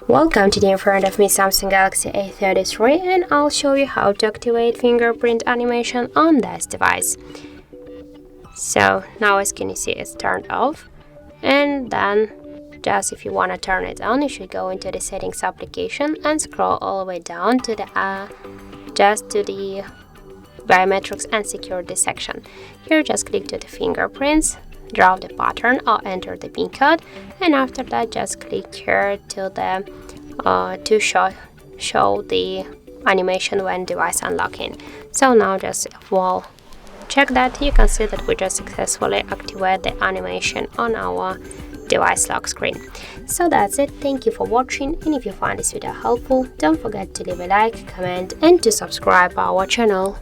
Welcome to the in front of me Samsung Galaxy A33, and I'll show you how to activate fingerprint animation on this device. So now as can you see, it's turned off, and then just if you want to turn it on, you should go into the settings application and scroll all the way down to the biometrics and security section. Here just click to the fingerprints, draw the pattern or enter the PIN code, and after that just click here to the show the animation when device unlocking. So now just we'll check that. You can see that we just successfully activate the animation on our device lock screen. So that's it. Thank you for watching, and if you find this video helpful, don't forget to leave a like, comment and to subscribe our channel.